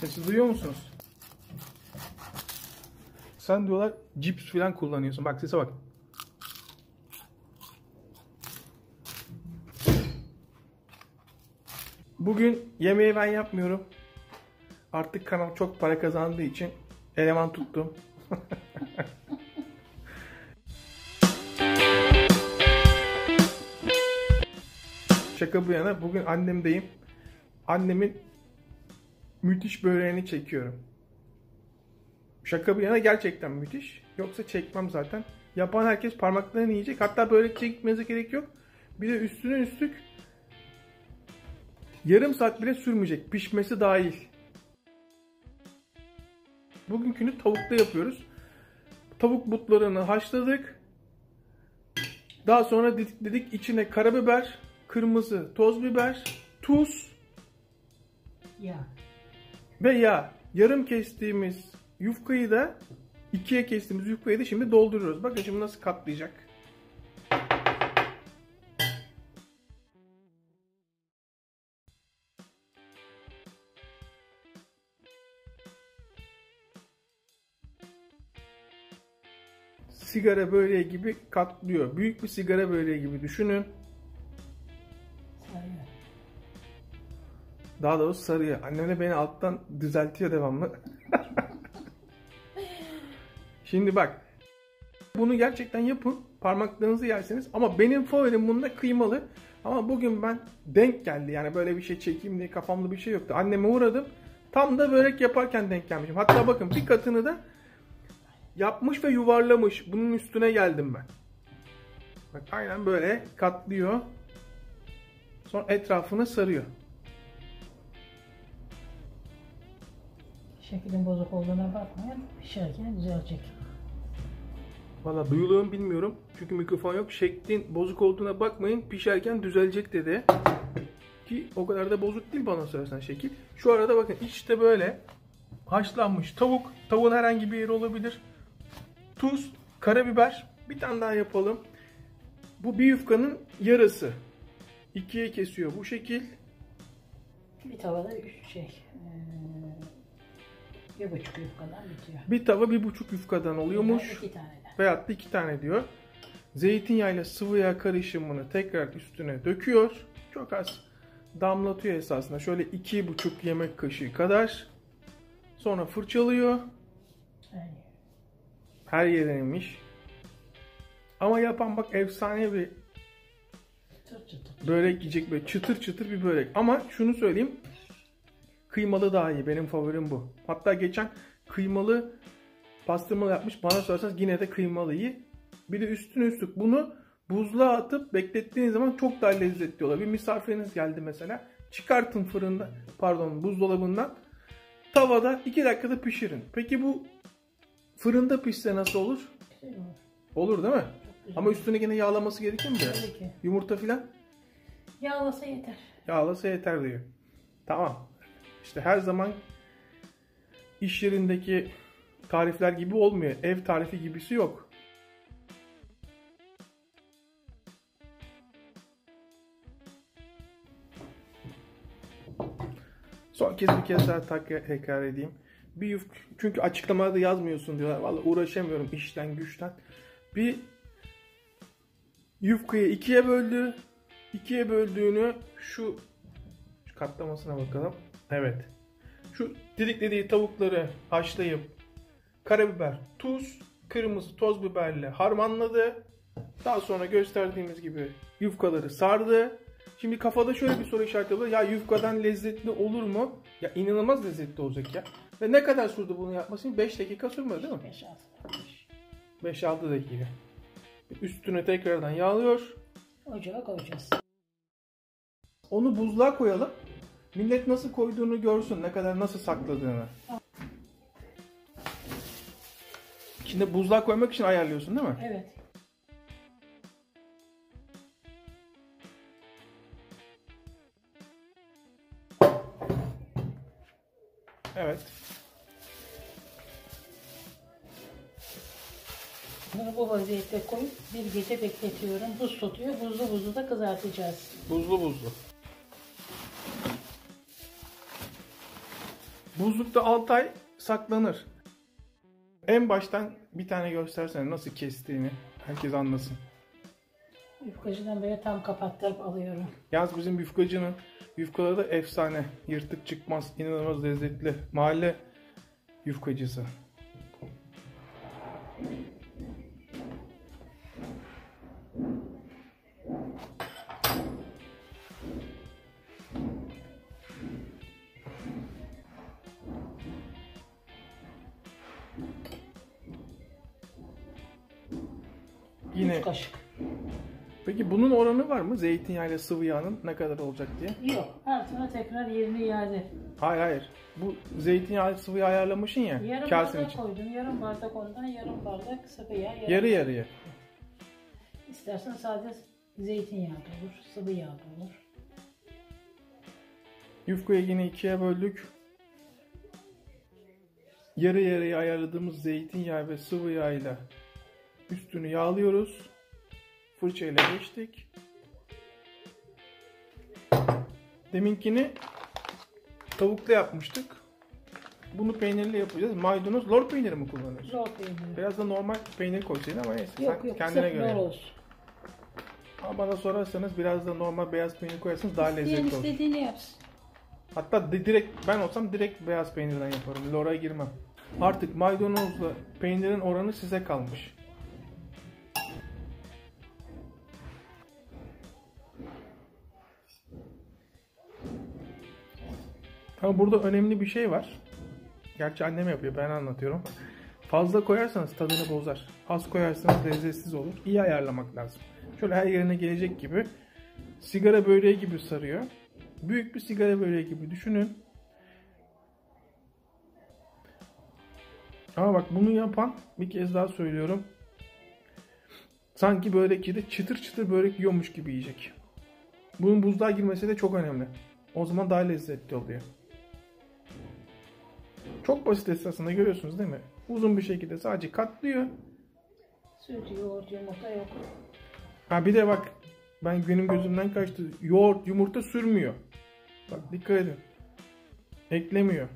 Sesi duyuyor musunuz? Sen diyorlar cips falan kullanıyorsun. Bak sese bak. Bugün yemeği ben yapmıyorum. Artık kanal çok para kazandığı için eleman tuttum. Şaka bu yana, bugün annemdeyim. Annemin müthiş böreğini çekiyorum. Şaka bu yana gerçekten müthiş. Yoksa çekmem zaten. Yapan herkes parmaklarını yiyecek. Hatta börek çekmenize gerek yok. Bir de üstüne üstlük yarım saat bile sürmeyecek. Pişmesi dahil. Bugünkünü tavukta yapıyoruz. Tavuk butlarını haşladık. Daha sonra didikledik. İçine karabiber, kırmızı toz biber, tuz ve yağ. Yarım kestiğimiz yufkayı da ikiye kestiğimiz yufkayı da şimdi dolduruyoruz. Bakın şimdi nasıl katlayacak. Sigara böreği gibi katlıyor. Büyük bir sigara böreği gibi düşünün. Sarıyor. Daha doğrusu sarıyor. Annem de beni alttan düzeltiyor devamlı. Şimdi bak. Bunu gerçekten yapın. Parmaklarınızı yersiniz. Ama benim favorim bunda kıymalı. Ama bugün ben denk geldi. Yani böyle bir şey çekeyim diye kafamda bir şey yoktu. Anneme uğradım. Tam da börek yaparken denk gelmişim. Hatta bakın bir katını da yapmış ve yuvarlamış. Bunun üstüne geldim ben. Bak aynen böyle katlıyor. Sonra etrafını sarıyor. Şeklin bozuk olduğuna bakmayın. Pişerken düzelecek. Valla duyuluğum bilmiyorum. Çünkü mikrofon yok. Şeklin bozuk olduğuna bakmayın. Pişerken düzelecek dedi. Ki o kadar da bozuk değil bana sorarsan şekil. Şu arada bakın işte böyle haşlanmış tavuk. Tavuğun herhangi bir yeri olabilir. Tuz, karabiber. Bir tane daha yapalım. Bu bir yufkanın yarısı. İkiye kesiyor bu şekil. Bir tavada bir buçuk yufkadan bitiyor. Bir tava 1,5 yufkadan oluyormuş. 2 tane de. Veyahut da 2 tane diyor. Zeytinyağıyla sıvı yağ karışımını tekrar üstüne döküyor. Çok az damlatıyor esasında. Şöyle 2,5 yemek kaşığı kadar. Sonra fırçalıyor. Her yerinmiş. Ama yapan bak efsane bir börek yiyecek, böyle çıtır çıtır bir börek. Ama şunu söyleyeyim. Kıymalı daha iyi. Benim favorim bu. Hatta geçen kıymalı pastırmalı yapmış. Bana sorarsanız yine de kıymalı iyi. Bir de üstüne üstlük bunu buzluğa atıp beklettiğiniz zaman çok daha lezzetli oluyor. Bir misafiriniz geldi mesela. Çıkartın buzdolabından. Tavada 2 dakikada pişirin. Peki bu fırında pişse nasıl olur? Olur değil mi? Ama üstüne yine yağlaması gerekir mi? Yumurta filan? Yağlasa yeter. Yağlasa yeter diyor. Tamam. İşte her zaman iş yerindeki tarifler gibi olmuyor. Ev tarifi gibisi yok. Son kez bir kez daha tekrar edeyim. Çünkü açıklamada yazmıyorsun diyorlar. Vallahi uğraşamıyorum işten güçten. Bir yufkayı ikiye böldü. İkiye böldüğünü şu katlamasına bakalım. Evet. Şu didiklediği tavukları haşlayıp karabiber, tuz, kırmızı toz biberle harmanladı. Daha sonra gösterdiğimiz gibi yufkaları sardı. Şimdi kafada şöyle bir soru işareti var. Ya yufkadan lezzetli olur mu? Ya inanılmaz lezzetli olacak ya. Ve ne kadar sürdü bunu yapması? 5 dakika sürmedi değil mi? 5-6 dakika. Üstüne tekrardan yağlıyor. Ocağa koyacağız. Onu buzluğa koyalım. Millet nasıl koyduğunu görsün. Ne kadar nasıl sakladığını. Şimdi buzluğa koymak için ayarlıyorsun değil mi? Evet. Evet. Bunu bu vaziyette koyup bir gece bekletiyorum. Buz tutuyor. Buzlu buzlu da kızartacağız. Buzlu buzlu. Buzlukta 6 ay saklanır. En baştan bir tane göstersene nasıl kestiğini. Herkes anlasın. Yufkacıdan böyle tam kapattırıp alıyorum. Yalnız bizim yufkacının yufkaları da efsane. Yırtık çıkmaz, inanılmaz lezzetli. Mahalle yufkacısı. Yine. 3 kaşık. Peki bunun oranı var mı? Zeytinyağı ile sıvı yağının ne kadar olacak diye? Yok. Altına tekrar yerini iade. Hayır. Bu zeytinyağı sıvı yağ ayarlamışsın ya. Yarım Kasen bardak için. koydum. Yarım bardak ondan, yarım bardak sıvı yağ. Yarı yarıya. İstersen sadece zeytinyağı da olur, sıvı yağ da olur. Yufkayı yine ikiye böldük. Yarı yarıya ayarladığımız zeytinyağı ve sıvı yağ ile üstünü yağlıyoruz. Fırçayla geçtik. Deminkini tavukla yapmıştık. Bunu peynirli yapacağız. Maydanoz, lor peyniri mi kullanıyorsun? Lor peyniri. Biraz da normal peynir koysaydın ama neyse. Yok Sen yok, kendine sırf göre. lor olsun. Ama bana sorarsanız biraz da normal beyaz peynir koyarsanız daha İsteyen lezzetli olur. istediğini yapsın. Hatta direkt ben olsam direkt beyaz peynirden yaparım. Lor'a girmem. Artık maydanozla peynirin oranı size kalmış. Ama burada önemli bir şey var. Gerçi annem yapıyor, ben anlatıyorum. Fazla koyarsanız tadını bozar. Az koyarsanız lezzetsiz olur. İyi ayarlamak lazım. Şöyle her yerine gelecek gibi. Sigara böreği gibi sarıyor. Büyük bir sigara böreği gibi düşünün. Ama bak bunu yapan, bir kez daha söylüyorum. Sanki börekçide çıtır çıtır börek yiyormuş gibi yiyecek. Bunun buzluğa girmesi de çok önemli. O zaman daha lezzetli oluyor. Çok basit esasında, görüyorsunuz değil mi? Uzun bir şekilde sadece katlıyor. Süt, yoğurt, yumurta yok. Ha bir de bak, benim gözümden kaçtı. Yoğurt, yumurta sürmüyor. Bak dikkat edin. Eklemiyor.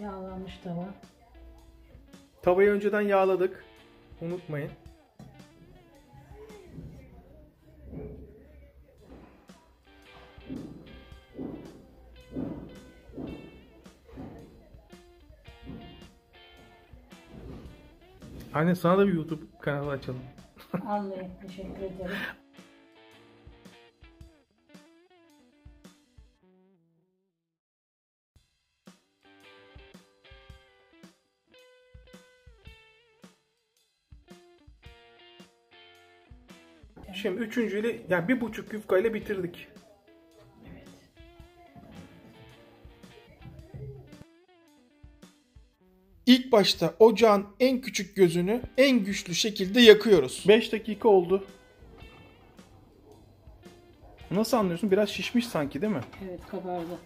Yağlanmış tava. Tavayı önceden yağladık. Unutmayın. Anne sana da bir YouTube kanalı açalım. Anlayın. Teşekkür ederim. Şimdi üçüncüyle, yani 1,5 yufkayla bitirdik. Evet. İlk başta ocağın en küçük gözünü en güçlü şekilde yakıyoruz. 5 dakika oldu. Nasıl anlıyorsun? Biraz şişmiş sanki değil mi? Evet, kabardı.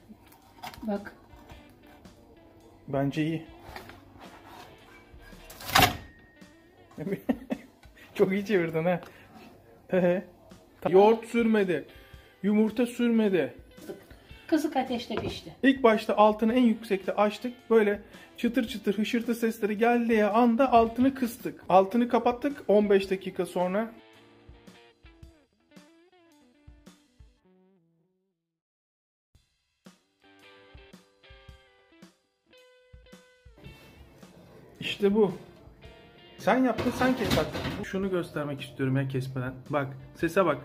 Bak. Bence iyi. Çok iyi çevirdin ha. Yoğurt sürmedi. Yumurta sürmedi. Kısık ateşte pişti. İlk başta altını en yüksekte açtık. Böyle çıtır çıtır hışırtı sesleri geldiği anda altını kıstık. Altını kapattık 15 dakika sonra. İşte bu. Sen yaptın, sen kes bak. Şunu göstermek istiyorum ya kesmeden. Bak, sese bak.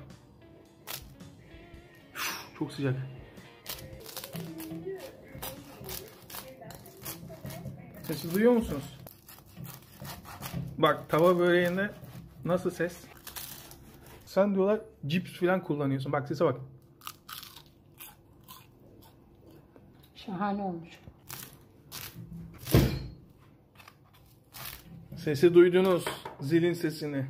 Uf, çok sıcak. Sesi duyuyor musunuz? Bak, tava böreğinde nasıl ses? Sen diyorlar cips falan kullanıyorsun. Bak sese bak. Şahane olmuş. Sesi duydunuz. Zilin sesini.